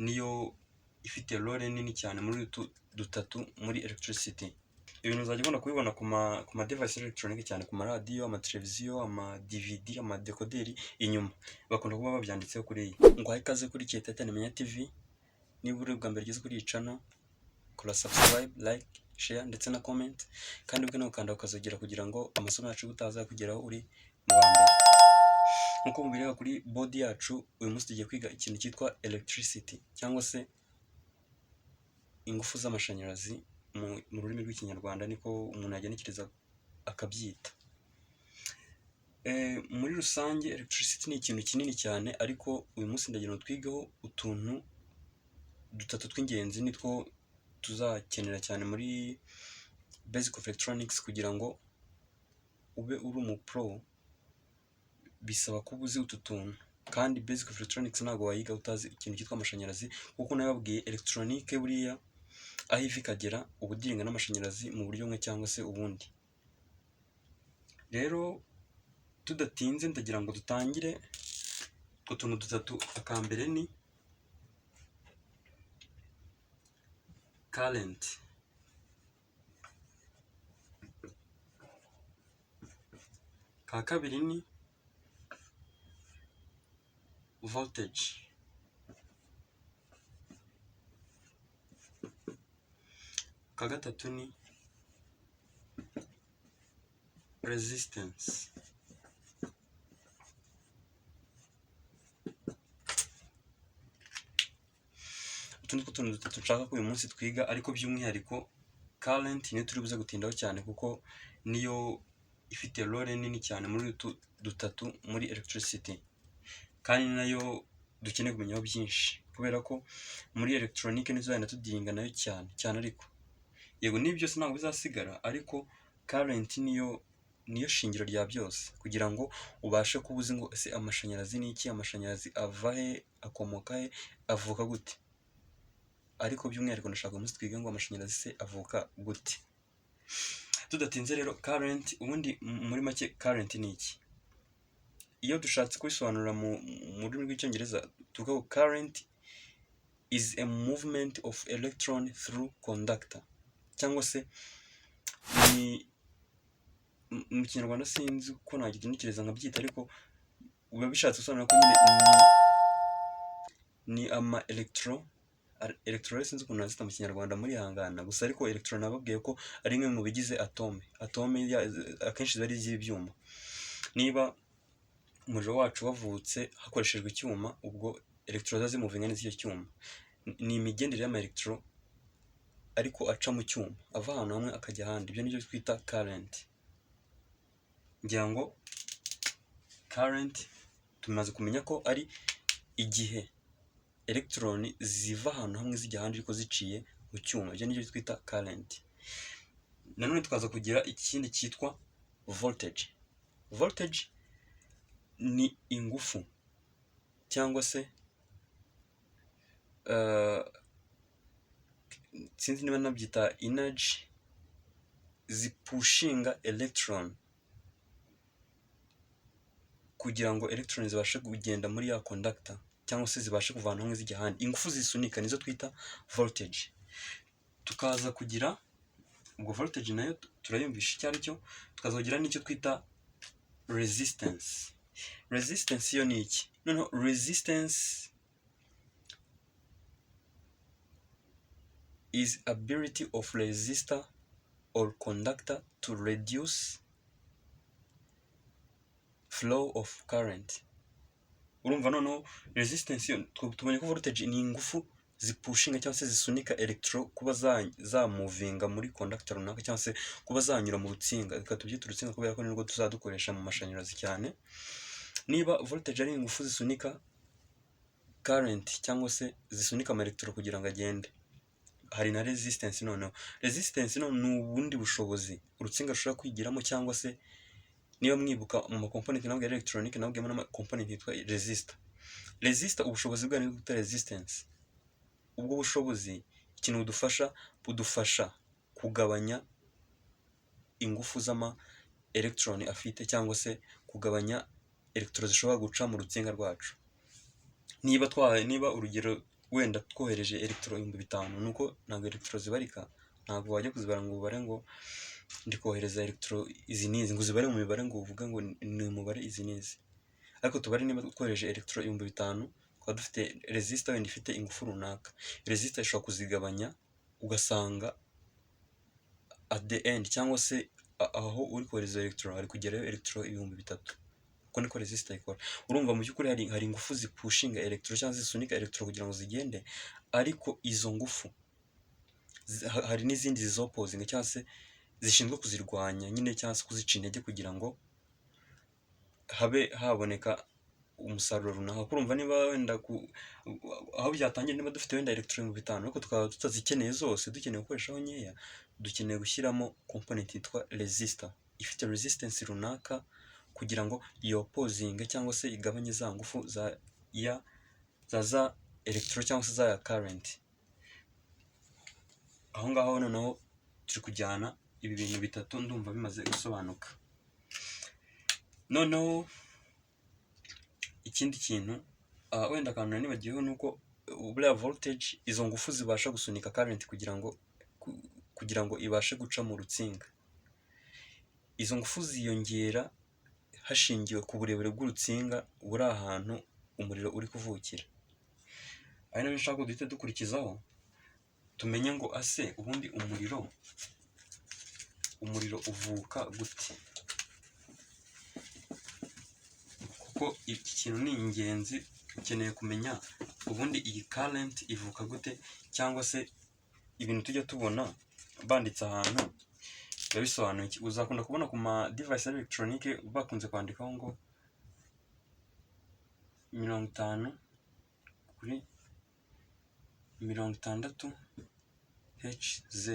niyo ifite role nini cyane muri utu dutatu muri electricity. Ibintu uzajya ubona kubibona ku ma device electronic cyane, ku maradiyo, amateleviziyo, ama DVD, amadekoderi, inyuma bakunda kuba babyanditseho kuri iyi. Ngo ikaze kuri Kieteten Menya TV, niba uri ubwa mbere ugeze kuri iyi channel, kora subscribe, like, share ndetse na comment, kandi ubwo ukanda ukazogera kugira ngo amasomo yacu utazakugeraho uri mu ba mbere. Nkuko mubireba kuri board yacu, uyu munsi tugiye kwiga ikintu cyitwa electricity cyangwa se ingufu z'amashanyarazi mu rurimi rw'ikinyarwanda, niko umuntu yagenekereza akabyita. Muri rusange electricity ni ikintu kinini cyane, ariko uyu munsi ndagira ngo twigeho utuntu dutatu tw'ingenzi, nitwo tuzakenera cyane muri basic of electronics. Kugira ngo ube uri umu pro bisaba kuba uzi utu tuntu, kandi basic of electronics ntabwo wayiga utazi ikintu cyitwa amashanyarazi, kuko nababwiye electronique buriya aho iva ikagera uba udiringa n'amashanyarazi mu buryo bumwe cyangwa se ubundi. Rero tudatinze ndagira ngo dutangire utuntu dutatu. Akambere ni current, ka kabiri ni voltage, ka gatatu ni resistance. Utundi tuntu dutatu nshaka ko uyu munsi twiga, ariko by'umwihariko current niyo turi buze gutindaho cyane, kuko niyo ifite role nini cyane muri utu dutatu muri electricity, kandi nayo dukeneye kumenyaho byinshi, kubera ko muri electronique ntituzagenda tudinga nayo cyane. Ariko yego ni byose ntabwo bizasigara, ariko current niyo shingiro rya byose, kugira ngo ubashe kuba uzi ngo ese amashanyarazi ni iki, amashanyarazi ava he, akomoka he, avuka gute. Ariko by'umwihariko ndashaka umunsi twiga ngo amashanyarazi se avuka gute. Tudatinze rero, current ubundi muri make current ni iki? Iyo dushatse kubisobanura mu rurimi rw'icyongereza tuvuga ko current is a movement of electron through conductor, cyangwa se mu kinyarwanda sinzi uko nagigenekereza nkabyita, ariko biba bishatse gusobanura ko nyine ni ama electro sinzi ukuntu nazita mu kinyarwanda muri hangana gusa, ariko electron nababwiye ko ari imwe mu bigize atome akenshi ziba ari iz'ibyuma. Niba umuriro wacu wavutse hakoreshejwe icyuma, ubwo electro ziba zimuvinga n'icyo cyuma. Ni imigendere y'ama electro ariko aca mu cyuma, ava ahantu hamwe akajya ahandi. Ibyo nibyo twita current. Ngira ngo current tumaze kumenya ko ari igihe electron ziva ahantu hamwe zijya ahandi ariko ziciye mu cyuma. Ibyo nibyo twita current. Nanone tukaza kugira ikindi cyitwa voltage. Voltage ni ingufu cyangwa se sinzi niba nabyita energy zipushinga electron kugira ngo electron zibashe kugenda muri ya conductor, cyangwa se zibashe kuvana hamwe zijya ahandi. Ingufu zisunika nizo twita voltage. Tukaza kugira ubwo voltage nayo turayumvisha icyo ari cyo. Tukaza kugira n'icyo twita resistance. Resistance yo ni iki? Noneho resistance is ability of resistor or conductor to reduce flow of current. Urumva noneho resistance yo tumenye ko voltage ni ingufu zipushinga cyangwa se zisunika electro kuba za movinga muri conductor runaka, cyangwa se kuba zanyura mu rutsinga. Reka tubyite urutsinga kubera ko nirwo tuzadukoresha mu mashanyarazi cyane. Niba voltage ari ingufu zisunika current cyangwa se zisunika ama electro kugira ngo agende, hari na resistance. Noneho resistance ni ubundi bushobozi urutsinga rushobora kwigiramo, cyangwa se niba mwibuka mu ma component nabwo electronic nabwo mu component yitwa resistor. Resistor ubushobozi bwayo ni gute resistance. Ubwo bushobozi ikintu budufasha kugabanya ingufu z'ama electron afite, cyangwa se kugabanya electron zishobora guca mu rutsinga rwacu. Niba urugero wenda twohereje electro 5000 nuko ntabwo electro zibarika, ntabwo wajya kuzibara ngo ubare ngo ndi kohereza electro izi n'izi ngo uzibare mu mibare ngo uvuge ngo ni umubare izi n'izi, ariko tubare niba twohereje electro 5000 twaba dufite resistor wenda ifite ingufu runaka, resistor ishobora kuzigabanya ugasanga at the end cyangwa se aho uri kohereza electro hari kugerayo electro 3000, uko niko resistor ikora. Urumva mu by'ukuri hari ingufu zipushinga electro cyangwa zisunika electro kugira ngo zigende, ariko izo ngufu hari n'izindi zizopposing cyangwa se zishinzwe kuzirwanya nyine cyangwa se kuzica intege kugira ngo haboneka umusaruro runaka. Kurumva niba wenda aho byatangiye niba dufite wenda electro 5000 ariko tukaba tutazikeneye zose, dukeneye gukoreshaho nkeya, dukeneye gushyiramo component yitwa resistor ifite resistance runaka kugira ngo iyo opposing cyangwa se igabanye za ngufu za electro cyangwa se za current. Aho ngaho noneho turi kujyana ibi bintu bitatu, ndumva bimaze gusobanuka. Noneho ikindi kintu wenda akantu nibagiyeho nuko buriya voltage izo ngufu zibasha gusunika current kugira ngo ibashe guca mu rutsinga. Izo ngufu ziyongera hashingiwe ku burebure bw'urutsinga buri ahantu umuriro uri kuvukira. Ari nabyo nshaka ko duhita dukurikizaho tumenye ngo ase ubundi umuriro uvuka gute, kuko iki kintu ni ingenzi. Ukeneye kumenya ubundi iyi current ivuka gute, cyangwa se ibintu tujya tubona banditse ahantu biba bisobanuye iki. Uzakunda kubona ku ma device electronique bakunze kwandikaho ngo 50 kuri 60 Hz.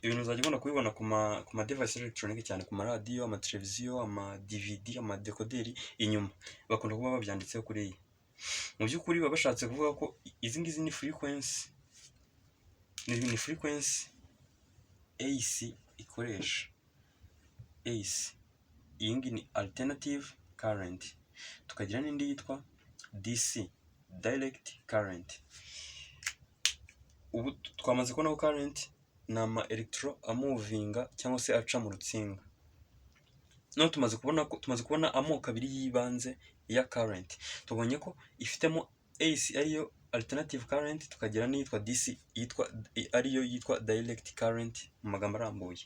Ibintu uzajya ubona kubibona ku ma device electronique cyane ku maradiyo, amateleviziyo, ama DVD, amadekoderi, inyuma bakunda kuba babyanditseho kuri iyi. Mu by'ukuri baba bashatse kuvuga ko izi ngizi ni frequency AC ikoresha. AC iyi ngiyi ni alternative current, tukagira n'indi yitwa DC direct current. Ubu twamaze kubona ko current ni ama electro amovinga cyangwa se aca mu rutsinga. Noneho tumaze kubona amoko abiri y'ibanze ya current. Tubonye ko ifitemo AC ariyo alternative current, tukagira n'iyitwa DC ariyo yitwa direct current mu magambo arambuye.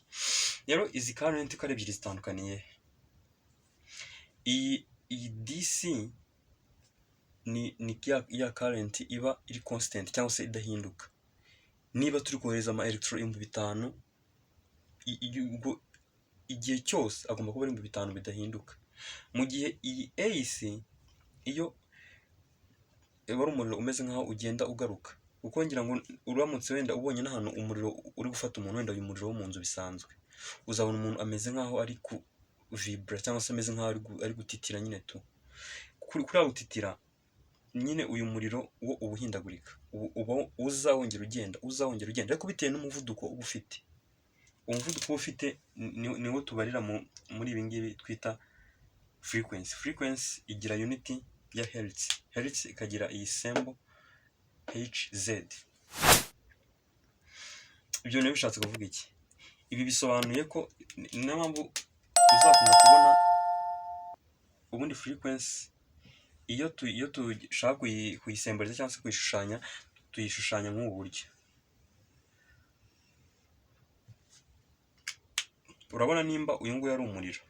Rero izi current uko ari ebyiri zitandukaniye. Iyi DC ni ya current iba iri constant cyangwa se idahinduka. Niba turi kohereza ama electro 5000 igihe cyose agomba kuba ari 5000 bidahinduka. Mu gihe iyi AC iyo ari umuriro umeze nkaho ugenda ugaruka, kuko ngira ngo uramutse wenda ubonye n'ahantu umuriro uri gufata umuntu, wenda uyu muriro wo mu nzu bisanzwe, uzabona umuntu ameze nkaho ari ku vibra cyangwa se ameze nkaho ari gutitira nyine tu. Kuri gutitira nyine uyu muriro wo uba uhindagurika, uba uzawongera ugenda ariko bitewe n'umuvuduko uba ufite. Umuvuduko uba ufite niwo tubarira muri ibi ngibi twita frequency igira unity ya hertz ikagira iyi symbol Hz. Ibyo ni bishatse kuvuga iki? Ibi bisobanuye ko niyo mpamvu uzakunda kubona ubundi frequency iyo dushaka kuyisemburiza cyangwa se kuyishushanya, tuyishushanya nk'ubu buryo. Urabona nimba uyu nguyu ari umuriro,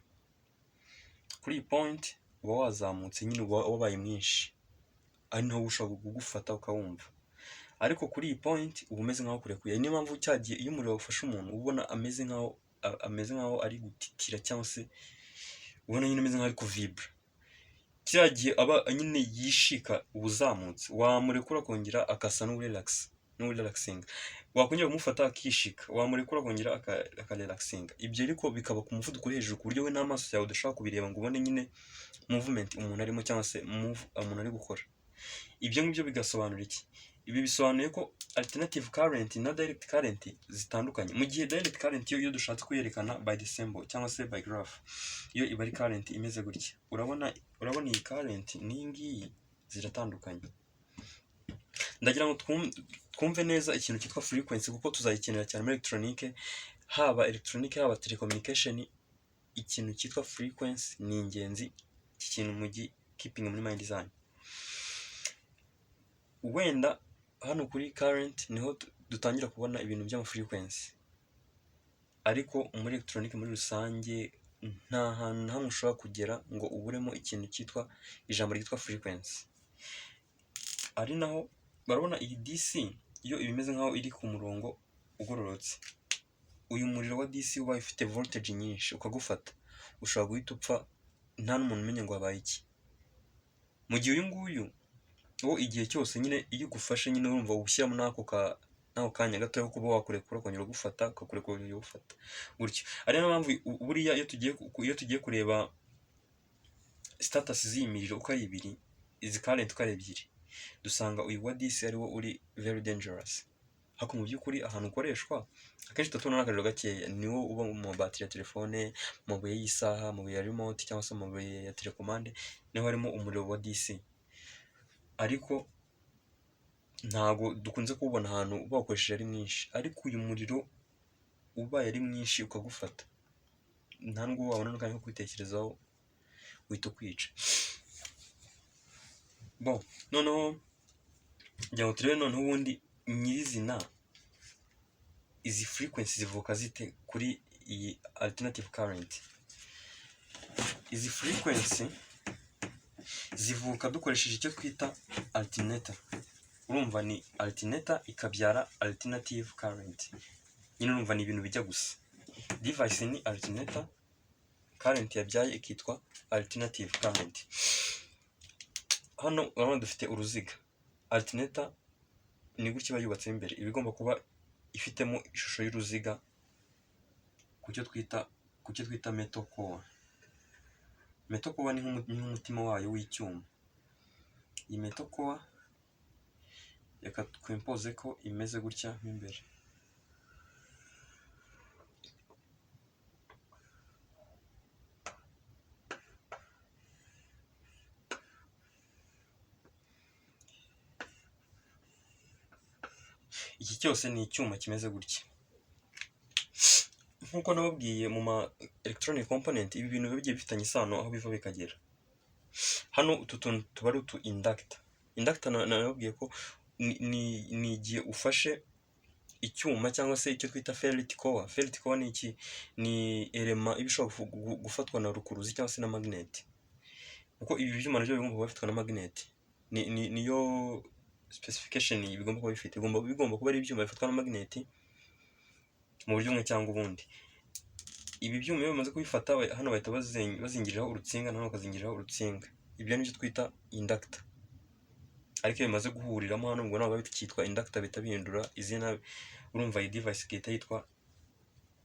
kuri iyi point uba wazamutse nyine, uba wabaye mwinshi, ari naho ushobora kugufata ukawumva. Ariko kuri iyi point uba umeze nkaho kurekuye. Niyo mpamvu cyagiye iyo umuriro ufashe umuntu ubona ameze nkaho ari gutitira cyangwa se ubona nyine ameze nkaho ari kuvibra. Cyagiye aba nyine yishika ubuzamutse, wamurekura kongera akasa n'urelaxing, wakongera kumufata akishika, wamurekura kongera akarelaxing. Ibyo ariko bikaba ku muvuduko hejuru ku buryo we n'amaso yawe udashaka kubireba ngo ubone nyine movement umuntu arimo cyangwa se move umuntu ari gukora. Ibyo ngibyo bigasobanura iki? Ibi bisobanuye ko alternative current na direct current zitandukanye. Mu gihe direct current iyo dushatse kuyerekana by the symbol cyangwa se by graph, iyo iba ari current imeze gutya, urabona iyi current n'iyi ngiyi ziratandukanye. ndagira ngo twumve neza ikintu cyitwa frequency kuko tuzayikenera cyane muri electronique, haba electronique haba telecommunication. Ikintu cyitwa frequency ni ingenzi, iki kintu mugi keeping muri mind zanyu. Wenda hano kuri current niho dutangira kubona ibintu by'ama frequency, ariko muri electronique muri rusange nta hantu hamwe ushobora kugera ngo uburemo ikintu cyitwa ijambo ryitwa frequency. Ari naho barabona iyi DC iyo ibimeze nkaho iri ku murongo ugororotse, uyu muriro wa DC uba ufite voltage nyinshi ukagufata, ushobora guhita upfa nta n'umuntu umenya ngo wabaye iki. Mu gihe uyu nguyu wo igihe cyose nyine iyo ugufashe nyine urumva ushyiramo n'ako kanya gato yo kuba wakurekura ukongera gufata ukakurekura ukongera gufata gutyo. Ari nayo mpamvu buriya iyo tugiye kureba status z'iyi miriro uko ari ibiri, izi current uko ari ebyiri, dusanga uyu wa DC ariwo uri very dangerous. Hako mu by'ukuri ahantu ukoreshwa akenshi tutubona n'akariro gakeya, niwo uba mu batiri ya telefone, mu mabuye y'isaha, mu mabuye ya remote cyangwa se mu mabuye ya telecommande, niho harimo umuriro wa DC. Ariko ntago dukunze kuwubona ahantu bakoresheje ari mwinshi, ariko uyu muriro ubaye ari mwinshi ukagufata, nta nubwo wabona n'akanya ko kwitekerezaho, uhita ukwica. Bon, noneho njya ngo turebe noneho ubundi nyirizina izi frequency zivuka zite kuri iyi alternative current. Izi frequency zivuka dukoresheje icyo twita alternator. Urumva ni alternator ikabyara alternative current, nyine urumva ni ibintu bijya gusa. Device ni alternator, current yabyaye ikitwa alternative current. Hano urabona dufite uruziga. Alternator ni gutya iba yubatse imbere, iba igomba kuba ifitemo ishusho y'uruziga ku cyo twita metal core. Metal core ni nk'umutima wayo w'icyuma. Iyi metal core reka twimpoze ko imeze gutya mo imbere. Iki cyose ni icyuma kimeze gutya. Nkuko nababwiye mu ma electronic component, ibi bintu bigiye bifitanye isano aho biva bikagera. Hano utu tuntu tuba ari utu inductor. Inductor nababwiye ko ni igihe ufashe icyuma cyangwa se icyo twita ferrite core. Ferrite core ni iki? Ni element ibishobora gufatwa na rukuruzi cyangwa se na magnet. Kuko ibi byuma nabyo bigomba kuba bifitwe na magnet. Niyo specification bigomba kuba bifite. Bigomba kuba ari ibyuma bifatwa na magnet mu buryo bumwe cyangwa ubundi. Ibi byuma iyo bamaze kubifata hano bahita bazingiriraho urutsinga, hano bakazingiriraho urutsinga. Ibyo nibyo twita inductor. Ariko iyo bimaze guhuriramo hano ngo nabo bitwa inductor, bita bihindura izina. Urumva iyi device ikita yitwa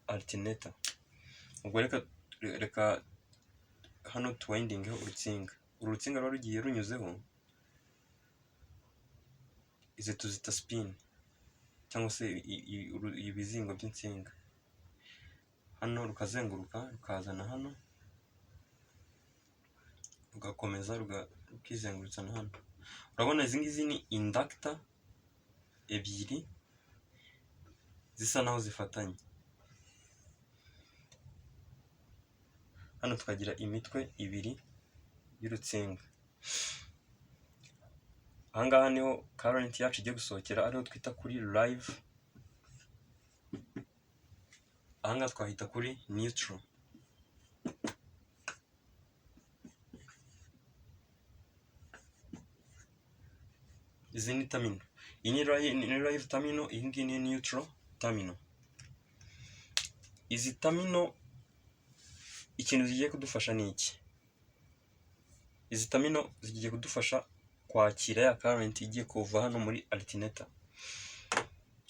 alternator. Ubwo reka hano tuwindingeho urutsinga. Uru rutsinga rero rugiye runyuzeho, izi tuzita spin cyangwa se ibizingo by'insinga. Hano rukazenguruka rukazana hano, rugakomeza rukizengurutsa na hano. Urabona izi ngizi ni inductor ebyiri zisa naho zifatanye. Hano tukagira imitwe ibiri y'urutsinga. Ahangaha niho current yacu igiye gusohokera, ariho twita kuri live. Ahangaha twahita kuri neutral. Izi ni terminal. Iyi ni live terminal, iyi ngiyi ni neutral terminal. Izi terminal ikintu zigiye kudufasha ni iki? Izi terminal zigiye kudufasha kwakira ya current igiye kuva hano muri alternator.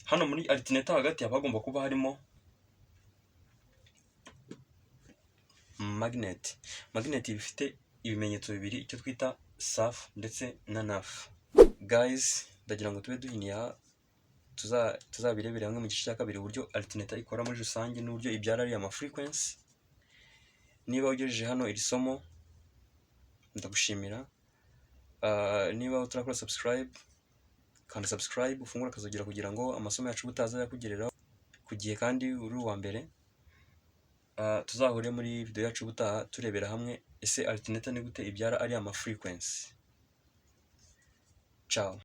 Hano muri alternator hagati hagomba kuba harimo magnet. Magnet bifite ibimenyetso bibiri, icyo twita SAF ndetse na NAF. Guys, ndagira ngo tube duhiniye aha, tuzabirebere hamwe mu gice cya kabiri uburyo alternator ikora muri rusange n'uburyo ibyara ari ama frequency. Niba ugejeje hano iri somo ndagushimira. Niba utarakora subscribe kanda subscribe, ufungure akazogera kugira ngo amasomo yacu butaza yakugereraho ku gihe kandi uri uwa mbere. Tuzahure muri video yacu butaha turebera hamwe ese alternator ni gute ibyara ari ama frequency. Ciao.